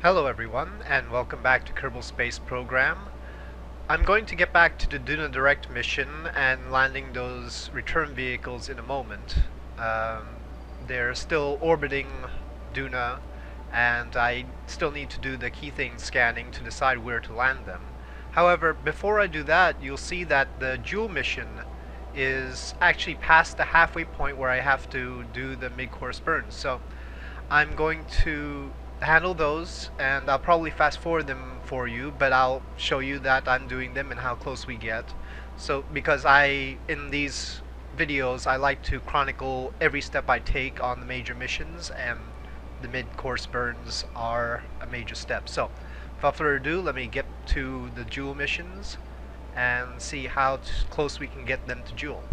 Hello everyone, and welcome back to Kerbal Space Program. I'm going to get back to the Duna Direct mission and landing those return vehicles in a moment. Um, they're still orbiting Duna, and I still need to do the key thing scanning to decide where to land them. However, before I do that, you'll see that the Joule mission is actually past the halfway point where I have to do the mid-course burns. So I'm going to handle those, and I'll probably fast forward them for you, but I'll show you that I'm doing them and how close we get. So because in these videos, I like to chronicle every step I take on the major missions, and the mid-course burns are a major step. So without further ado, let me get to the Joule missions and see how close we can get them to Joule.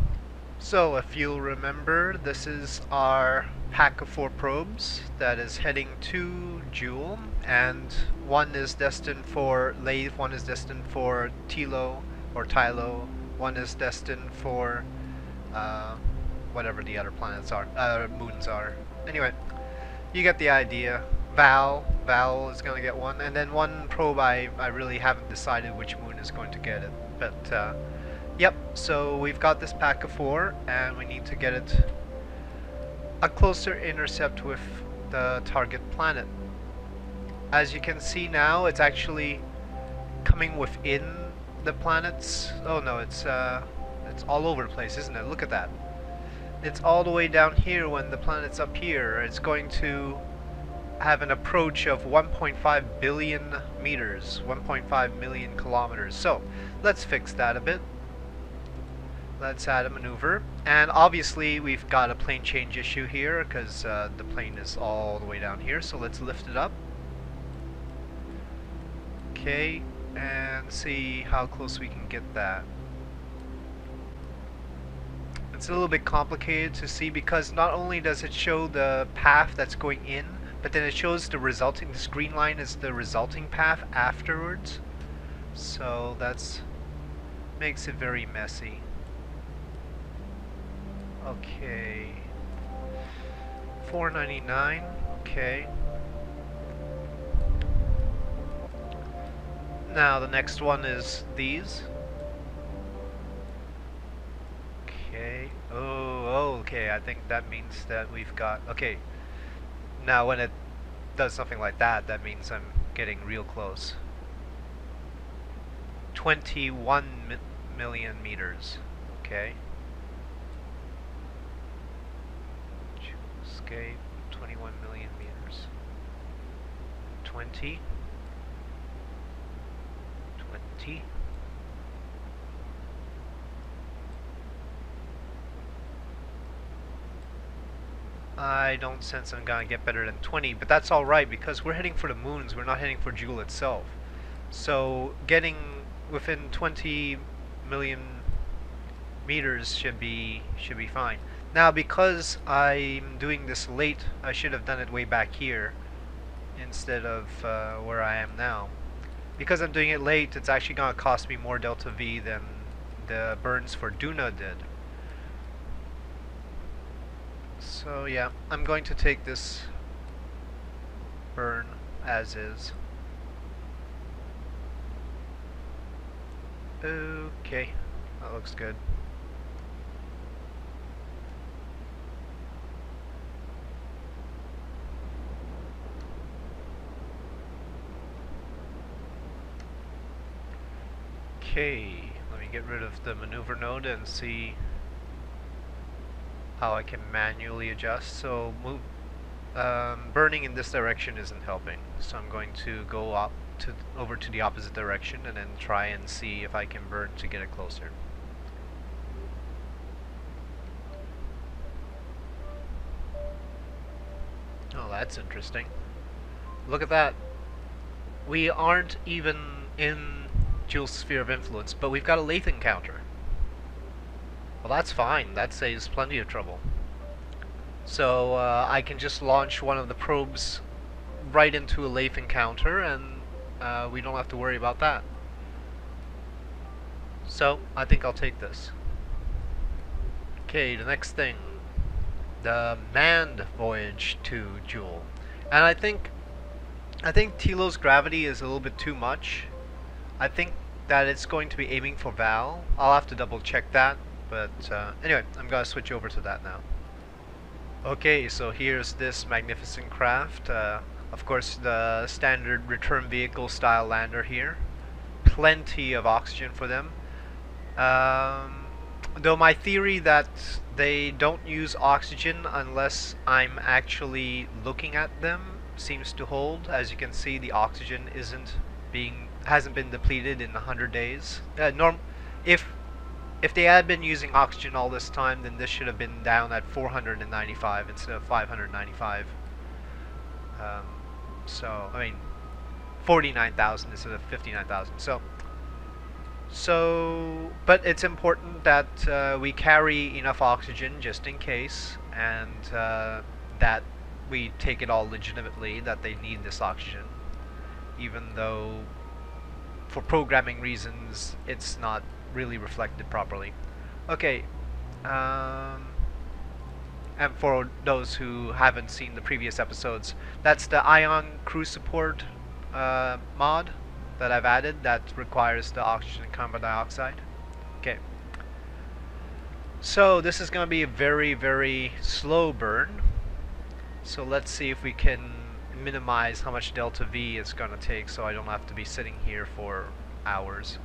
So, if you'll remember, this is our pack of 4 probes that is heading to Joule, and one is destined for Lathe, one is destined for Tilo or Tylo, one is destined for whatever the other planets are, moons are. Anyway, you get the idea. Val is going to get one, and then one probe I really haven't decided which moon is going to get it, but yep, so we've got this pack of 4, and we need to get it a closer intercept with the target planet. As you can see now, it's actually coming within the planets. Oh no, it's all over the place, isn't it? Look at that. It's all the way down here when the planet's up here. It's going to have an approach of 1.5 billion meters, 1.5 million kilometers. So, let's fix that a bit. Let's add a maneuver, and obviously we've got a plane change issue here because the plane is all the way down here, so let's lift it up. Okay, and see how close we can get that. It's a little bit complicated to see because not only does it show the path that's going in, but then it shows this green line is the resulting path afterwards. So that's makes it very messy. Okay. 499. Okay. Now the next one is these. Okay. Oh, okay. I think that means that we've got. Okay. Now when it does something like that, that means I'm getting real close. 21 million meters. Okay. Escape, 21 million meters. 20. 20. I don't sense I'm gonna get better than 20, but that's alright because we're heading for the moons, we're not heading for Joule itself. So getting within 20 million meters should be fine. Now, because I'm doing this late, I should have done it way back here instead of where I am now. Because I'm doing it late, it's actually going to cost me more delta V than the burns for Duna did. So yeah, I'm going to take this burn as is. Okay, that looks good. Okay, let me get rid of the maneuver node and see how I can manually adjust. So burning in this direction isn't helping, so I'm going to go over to the opposite direction and then try and see if I can burn to get it closer. Oh, that's interesting. Look at that. We aren't even in Joule's sphere of influence, but we've got a Lathe encounter. Well, that's fine. That saves plenty of trouble. So I can just launch one of the probes right into a Lathe encounter, and we don't have to worry about that. So I think I'll take this. Okay, the next thing. The manned voyage to Joule. And I think I think Tilo's gravity is a little bit too much. I think that it's going to be aiming for Val. I'll have to double check that, but anyway, I'm gonna switch over to that now. Okay, so here's this magnificent craft. Of course, the standard return vehicle style lander here. Plenty of oxygen for them. Though my theory that they don't use oxygen unless I'm actually looking at them seems to hold. As you can see, the oxygen hasn't been depleted in 100 days. If if they had been using oxygen all this time, then this should have been down at 495 instead of 595. Um, so I mean, 49,000 instead of 59,000. But it's important that we carry enough oxygen just in case, and that we take it all legitimately that they need this oxygen, even though for programming reasons it's not really reflected properly. Okay, and for those who haven't seen the previous episodes, that's the Ion Crew Support mod that I've added that requires the oxygen and carbon dioxide. Okay. So this is going to be a very, very slow burn. So let's see if we can minimize how much delta V it's going to take so I don't have to be sitting here for hours.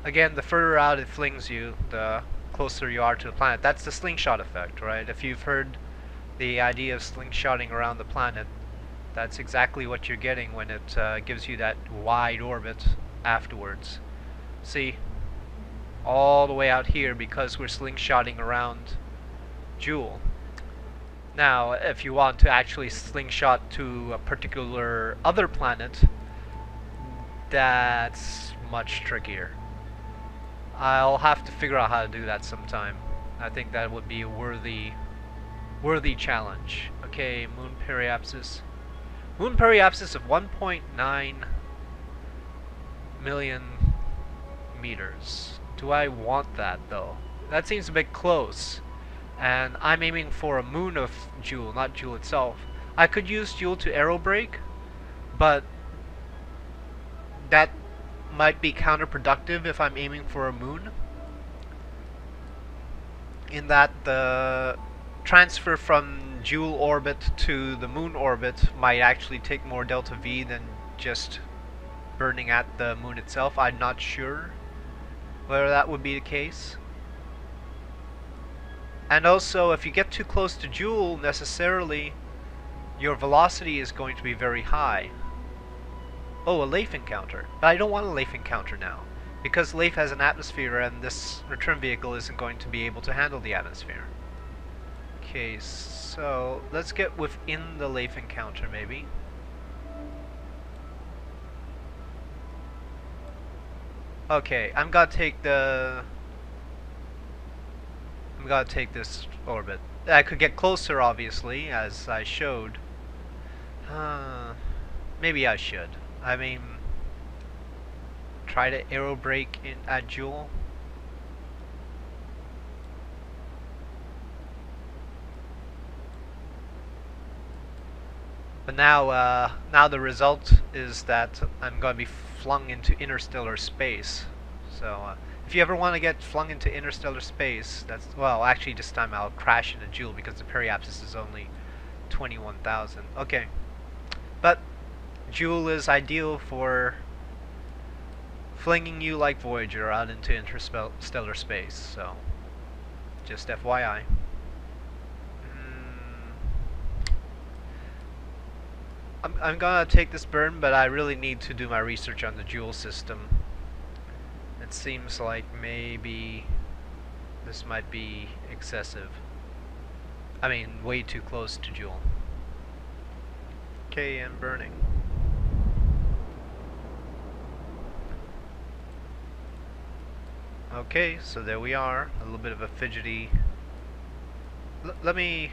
Again, the further out it flings you, the closer you are to the planet. That's the slingshot effect, right? If you've heard the idea of slingshotting around the planet, that's exactly what you're getting when it gives you that wide orbit afterwards. See, all the way out here because we're slingshotting around Joule. Now, if you want to actually slingshot to a particular other planet, that's much trickier. I'll have to figure out how to do that sometime. I think that would be a worthy challenge. Okay, moon periapsis. Moon periapsis of 1.9 million meters. Do I want that though? That seems a bit close. And I'm aiming for a moon of Joule, not Joule itself. I could use Joule to aerobrake, but that might be counterproductive if I'm aiming for a moon. In that the transfer from Joule orbit to the moon orbit might actually take more delta V than just burning at the moon itself. I'm not sure whether that would be the case. And also, if you get too close to Joule, necessarily your velocity is going to be very high. Oh, a Leif encounter. But I don't want a Leif encounter now, because Leif has an atmosphere and this return vehicle isn't going to be able to handle the atmosphere. Okay, so let's get within the Leif encounter maybe. Okay, I'm gonna take this orbit. I could get closer, obviously, as I showed. Maybe I should. I mean, try to aerobrake in at Joule. But now the result is that I'm going to be flung into interstellar space. So if you ever want to get flung into interstellar space, well, actually this time I'll crash into Joule because the periapsis is only 21,000. Okay, but Joule is ideal for flinging you like Voyager out into interstellar space. So just FYI. I'm gonna take this burn, but I really need to do my research on the Joule system. It seems like maybe this might be excessive. I mean, way too close to Joule. Okay, and burning. Okay, so there we are. A little bit of a fidgety. Let me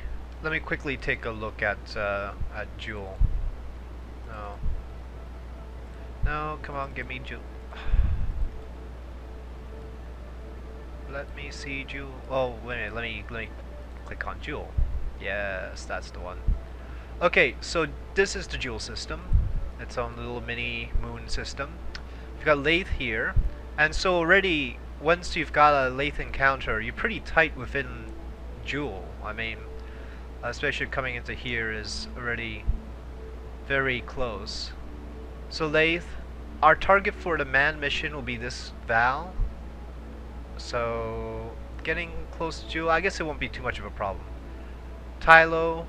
quickly take a look at Joule. No, come on, give me Joule. Let me see Joule. Oh, wait a minute, let me click on Joule. Yes, that's the one. Okay, so this is the Jewel system. Its own little mini moon system. You've got Lathe here, and so already once you've got a Lathe encounter, you're pretty tight within Jewel. I mean, especially coming into here is already very close. So Lathe, our target for the man mission will be this Val. So getting close to Jewel, I guess it won't be too much of a problem. Tylo,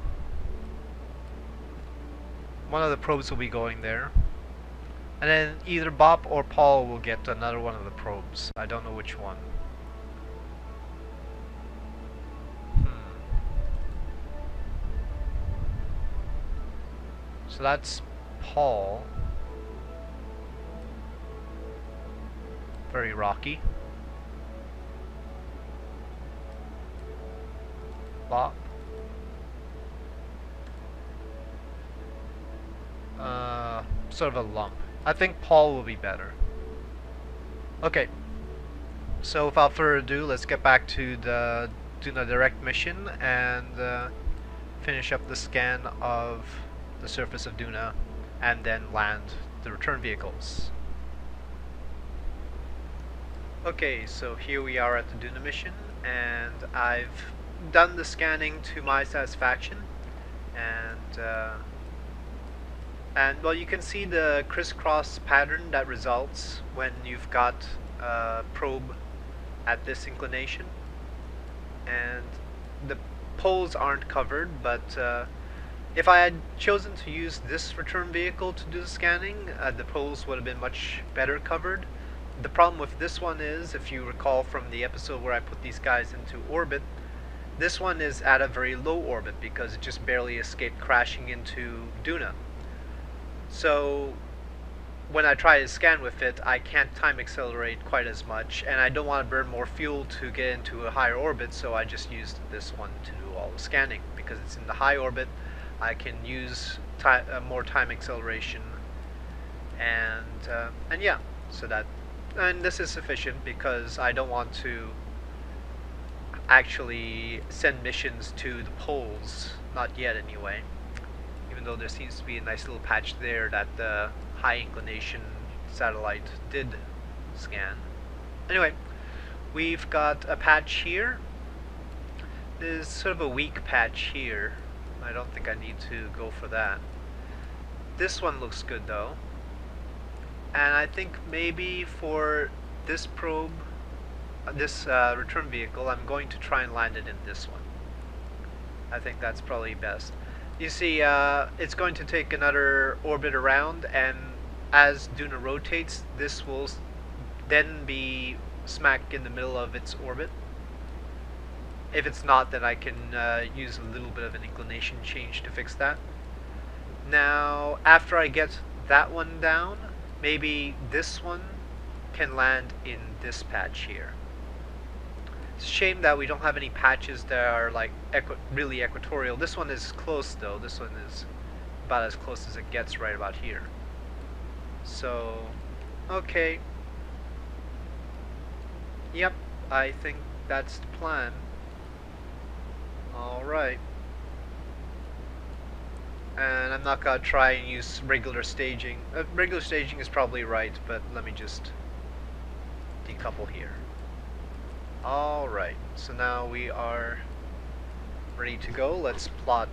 one of the probes will be going there. And then either Bob or Paul will get another one of the probes. I don't know which one. So that's Paul. Very rocky. Bob. Sort of a lump. I think Paul will be better. Okay. So without further ado, let's get back to the Duna Direct mission and finish up the scan of the surface of Duna and then land the return vehicles. Okay, so here we are at the Duna mission, and I've done the scanning to my satisfaction, and well, you can see the crisscross pattern that results when you've got a probe at this inclination, and the poles aren't covered, but if I had chosen to use this return vehicle to do the scanning, the poles would have been much better covered. The problem with this one is, if you recall from the episode where I put these guys into orbit, this one is at a very low orbit because it just barely escaped crashing into Duna. So when I try to scan with it, I can't time accelerate quite as much, and I don't want to burn more fuel to get into a higher orbit, so I just used this one to do all the scanning. Because it's in the high orbit, I can use more time acceleration, and yeah, so that, and this is sufficient because I don't want to actually send missions to the poles, not yet anyway. Even though there seems to be a nice little patch there that the high inclination satellite did scan. Anyway, we've got a patch here. There's sort of a weak patch here. I don't think I need to go for that. This one looks good though. And I think maybe for this probe, this return vehicle, I'm going to try and land it in this one. I think that's probably best. You see, it's going to take another orbit around, and as Duna rotates, this will then be smack in the middle of its orbit. If it's not, then I can use a little bit of an inclination change to fix that. Now, after I get that one down, maybe this one can land in this patch here. It's a shame that we don't have any patches that are like really equatorial. This one is close though. This one is about as close as it gets, right about here. So, okay. Yep, I think that's the plan. Alright. And I'm not gonna try and use regular staging. Regular staging is probably right, but let me just decouple here. Alright, so now we are ready to go. Let's plot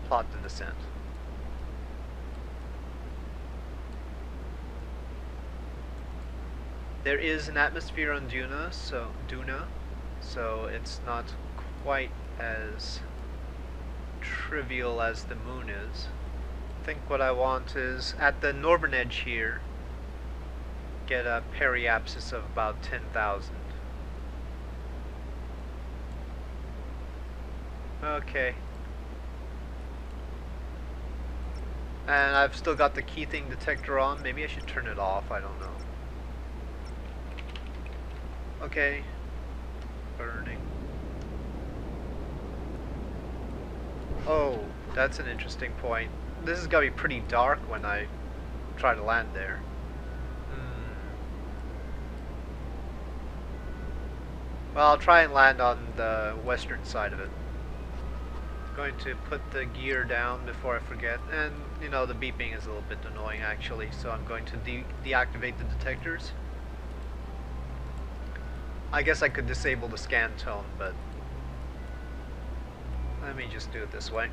the descent. There is an atmosphere on Duna, so it's not quite as trivial as the moon is. I think what I want is, at the northern edge here, get a periapsis of about 10,000. Okay. And I've still got the key thing detector on. Maybe I should turn it off, I don't know. Okay. Burning. Oh, that's an interesting point. This is gonna be pretty dark when I try to land there. Well, I'll try and land on the western side of it. Going to put the gear down before I forget, and you know the beeping is a little bit annoying actually, so I'm going to deactivate the detectors. I guess I could disable the scan tone, but let me just do it this way.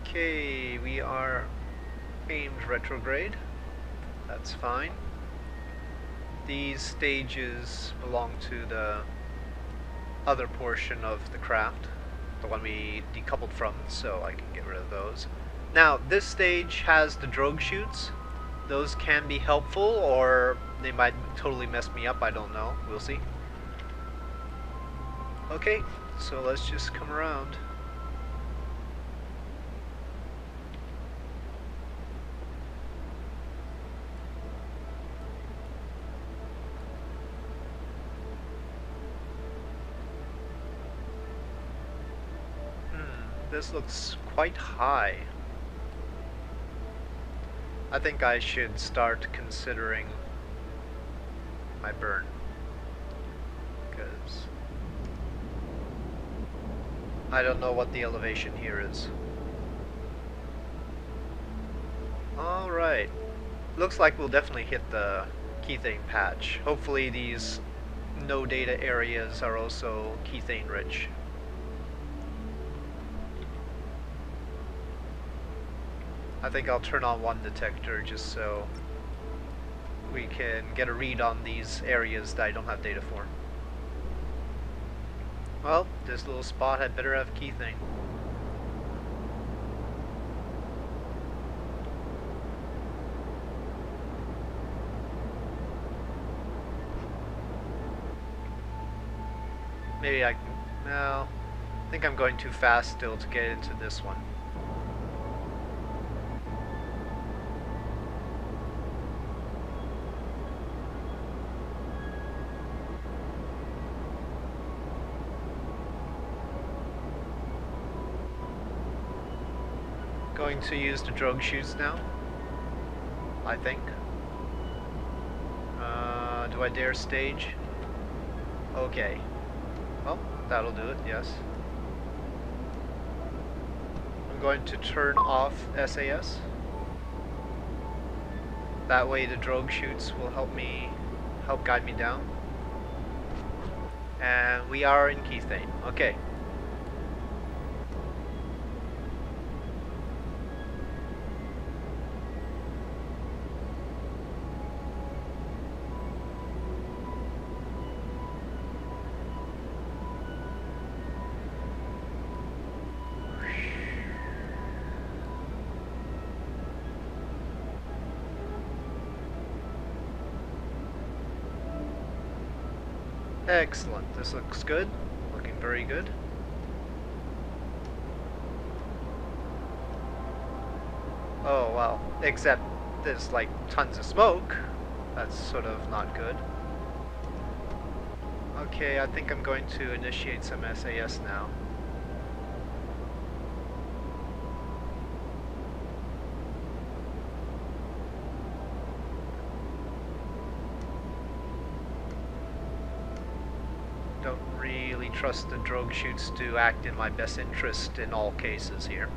Okay, we are aimed retrograde. That's fine. These stages belong to the other portion of the craft, the one we decoupled from, so I can get rid of those. Now, this stage has the drogue chutes. Those can be helpful, or they might totally mess me up, I don't know. We'll see. Okay, so let's just come around. This looks quite high. I think I should start considering my burn, because I don't know what the elevation here is. Alright, looks like we'll definitely hit the keythane patch. Hopefully these no data areas are also keythane rich. I think I'll turn on one detector just so we can get a read on these areas that I don't have data for. Well, this little spot had better have keythane. Maybe I can... no, I think I'm going too fast still to get into this one. Going to use the drogue chutes now, I think. Do I dare stage? Okay. Well, that'll do it, yes. I'm going to turn off SAS. That way the drogue chutes will help guide me down. And we are in keythane. Okay. Excellent. This looks good. Looking very good. Oh, well. Except there's like tons of smoke. That's sort of not good. Okay, I think I'm going to initiate some SAS now. Don't really trust the drogue chutes to act in my best interest in all cases here.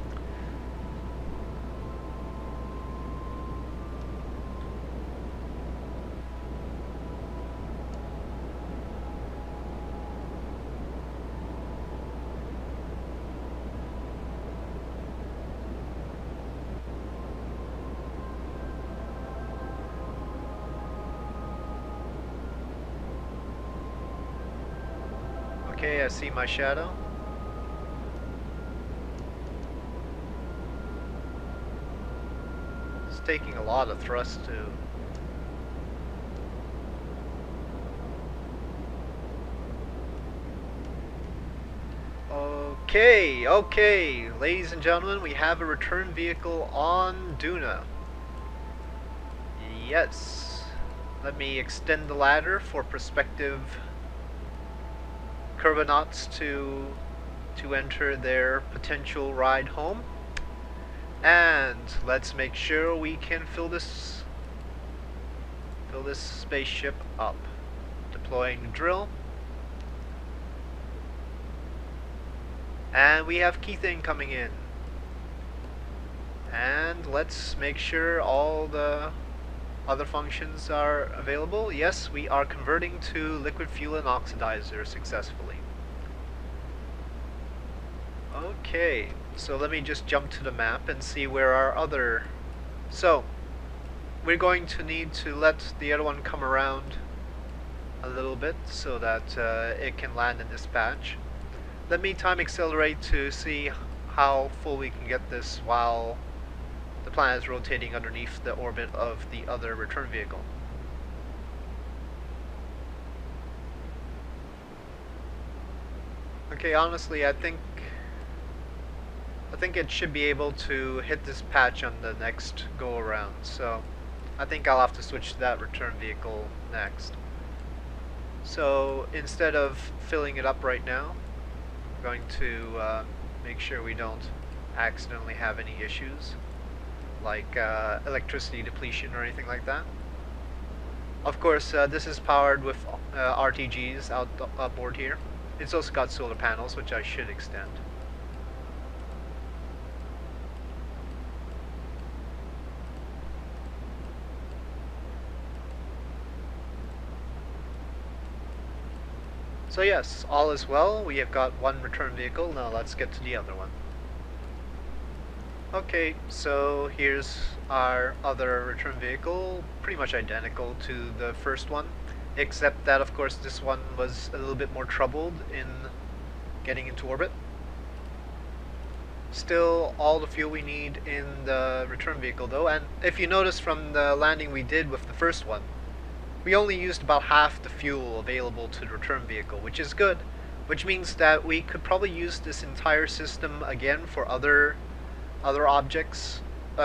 Okay, I see my shadow. It's taking a lot of thrust to... Okay, ladies and gentlemen, we have a return vehicle on Duna. Yes. Let me extend the ladder for prospective Kerbonauts to enter their potential ride home, and let's make sure we can fill this spaceship up. Deploying drill, And we have Keithan coming in. And let's make sure all the other functions are available. Yes, we are converting to liquid fuel and oxidizer successfully. Okay, so let me just jump to the map and see where our other... So, we're going to need to let the other one come around a little bit so that it can land in this patch. Let me time accelerate to see how full we can get this while the planet is rotating underneath the orbit of the other return vehicle. Okay, honestly, I think it should be able to hit this patch on the next go around, so I think I'll have to switch to that return vehicle next. So instead of filling it up right now, I'm going to make sure we don't accidentally have any issues like electricity depletion or anything like that. Of course, this is powered with RTGs outboard here. It's also got solar panels, which I should extend. So yes, all is well. We have got one return vehicle. Now let's get to the other one. Okay, so here's our other return vehicle, pretty much identical to the first one, except that of course this one was a little bit more troubled in getting into orbit. Still all the fuel we need in the return vehicle though, and if you notice from the landing we did with the first one, we only used about half the fuel available to the return vehicle, which is good, which means that we could probably use this entire system again for other objects.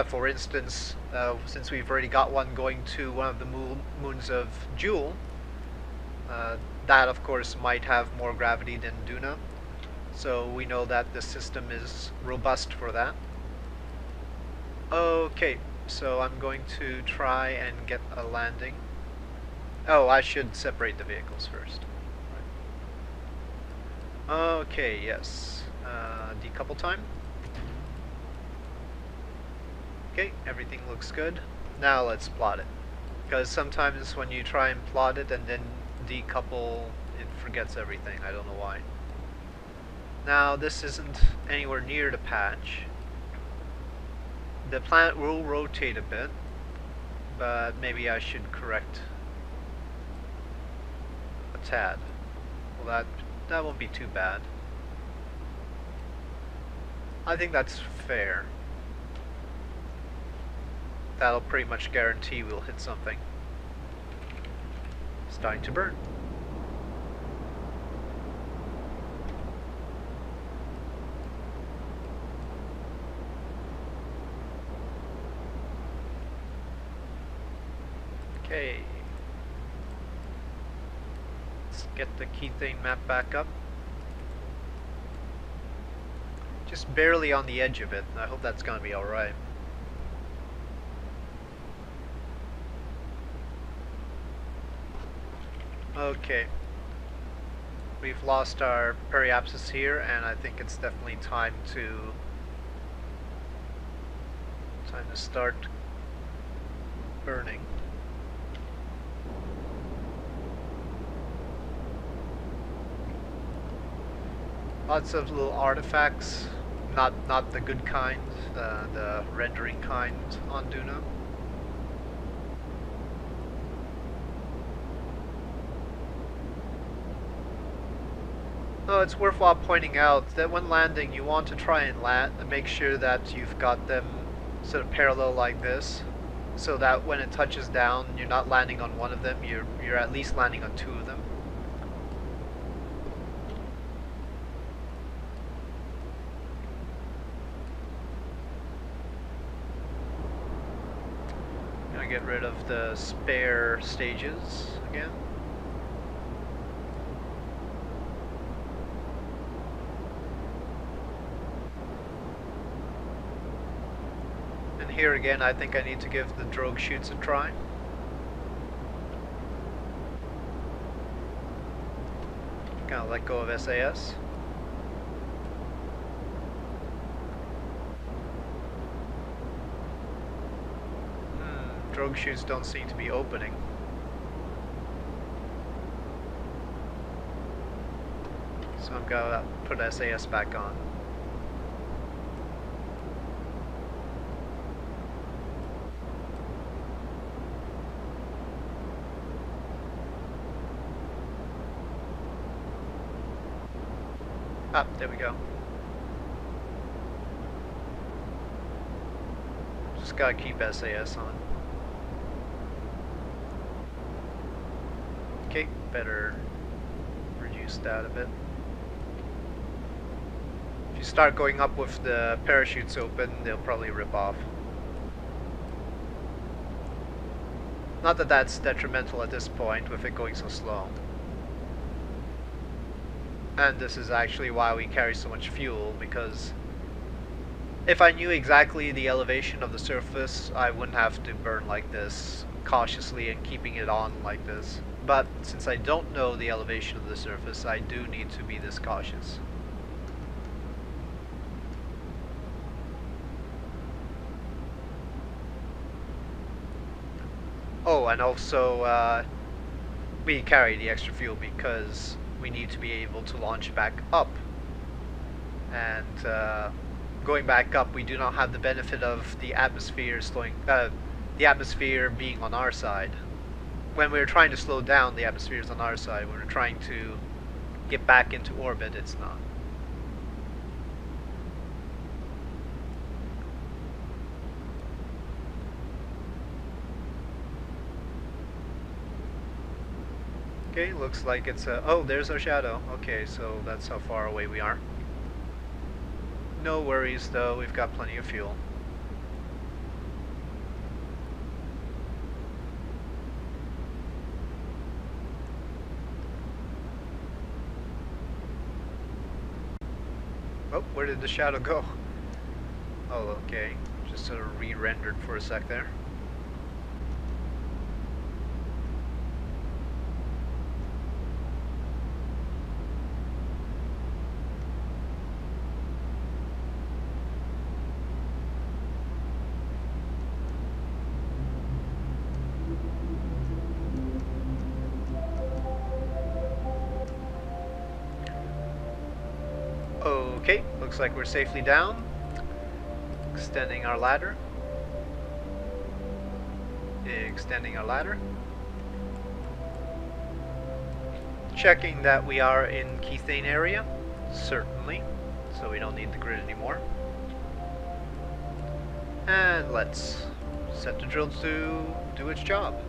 For instance, since we've already got one going to one of the moons of Jewel, that of course might have more gravity than Duna, so we know that the system is robust for that. Okay, so I'm going to try and get a landing. Oh, I should separate the vehicles first. Okay, yes. Decouple time. Okay, everything looks good. Now let's plot it. Because sometimes when you try and plot it and then decouple, it forgets everything. I don't know why. Now this isn't anywhere near the patch. The planet will rotate a bit, but maybe I should correct a tad. Well, that won't be too bad. I think that's fair. That'll pretty much guarantee we'll hit something. Starting to burn. Okay. Let's get the Keithane map back up. Just barely on the edge of it. I hope that's gonna be alright. Okay. We've lost our periapsis here, and I think it's definitely time to start burning. Lots of little artifacts, not the good kind, the rendering kind on Duna. Oh, it's worthwhile pointing out that when landing, you want to try and make sure that you've got them sort of parallel like this, so that when it touches down, you're not landing on one of them, you're at least landing on two of them. Gonna get rid of the spare stages again. Here again, I think I need to give the drogue chutes a try. Gonna let go of SAS. drogue chutes don't seem to be opening. So I'm gonna put SAS back on. Ah, there we go. Just gotta keep SAS on. Okay, better reduce that a bit. If you start going up with the parachutes open, they'll probably rip off. Not that that's detrimental at this point with it going so slow. And this is actually why we carry so much fuel, because if I knew exactly the elevation of the surface, I wouldn't have to burn like this cautiously and keeping it on like this. But since I don't know the elevation of the surface, I do need to be this cautious. Oh, and also we carry the extra fuel because we need to be able to launch back up. And going back up, we do not have the benefit of the atmosphere being on our side. When we're trying to slow down, the atmosphere is on our side. When we're trying to get back into orbit, it's not. Okay, looks like it's oh, there's our shadow. Okay, so that's how far away we are. No worries though, we've got plenty of fuel. Oh, where did the shadow go? Oh, okay. Just sort of re-rendered for a sec there. Okay, looks like we're safely down. Extending our ladder. Extending our ladder. Checking that we are in Keithane area. Certainly. So we don't need the grid anymore. And let's set the drill to do its job.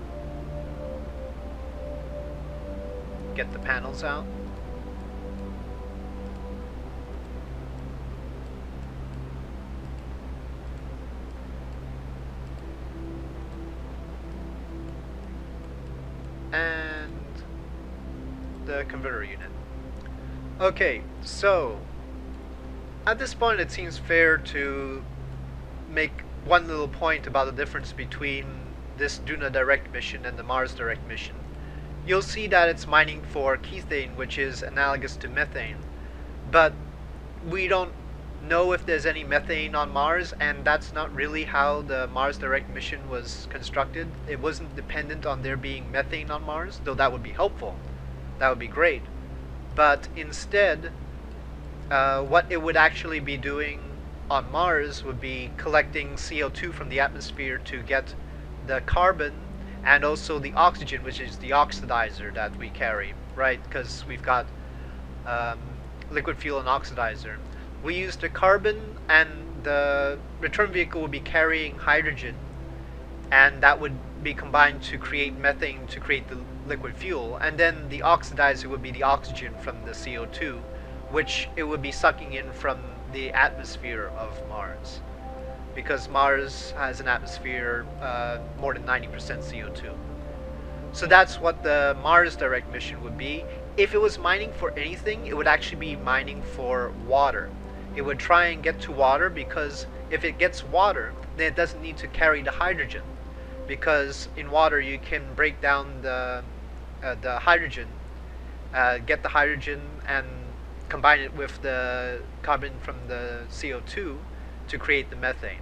Get the panels out. And the converter unit. Okay, so at this point it seems fair to make one little point about the difference between this Duna direct mission and the Mars direct mission. You'll see that it's mining for Keithane, which is analogous to methane, but we don't know if there's any methane on Mars, and that's not really how the Mars direct mission was constructed. It wasn't dependent on there being methane on Mars, though that would be helpful. That would be great. But instead, what it would actually be doing on Mars would be collecting CO2 from the atmosphere to get the carbon and also the oxygen, which is the oxidizer that we carry, right? Because we've got liquid fuel and oxidizer. We use the carbon, and the return vehicle would be carrying hydrogen, and that would be combined to create methane to create the liquid fuel, and then the oxidizer would be the oxygen from the CO2, which it would be sucking in from the atmosphere of Mars, because Mars has an atmosphere more than 90% CO2. So that's what the Mars direct mission would be. If it was mining for anything, it would actually be mining for water. It would try and get to water, because if it gets water, then it doesn't need to carry the hydrogen, because in water you can break down the hydrogen, get the hydrogen and combine it with the carbon from the CO2 to create the methane.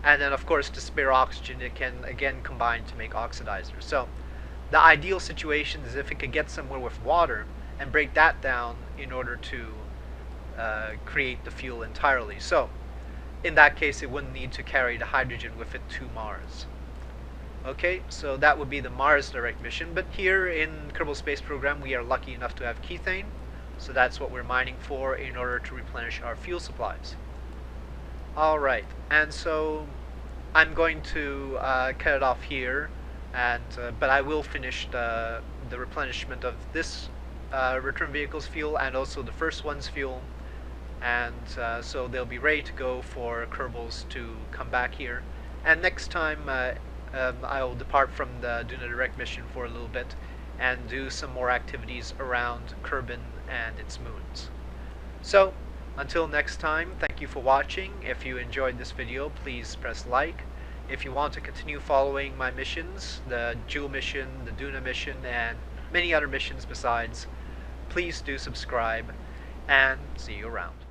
And then of course the spare oxygen, it can again combine to make oxidizers. So the ideal situation is if it could get somewhere with water and break that down in order to create the fuel entirely. So in that case, it wouldn't need to carry the hydrogen with it to Mars. Okay, so that would be the Mars direct mission. But here in Kerbal Space Program, we are lucky enough to have kethane. So that's what we're mining for in order to replenish our fuel supplies. Alright, and so I'm going to cut it off here, and but I will finish the replenishment of this return vehicle's fuel and also the first one's fuel, and so they'll be ready to go for Kerbals to come back here. And next time I'll depart from the Duna direct mission for a little bit and do some more activities around Kerbin and its moons. So until next time, thank you for watching. If you enjoyed this video, please press like. If you want to continue following my missions, the Jewel mission, the Duna mission, and many other missions besides, please do subscribe, and see you around.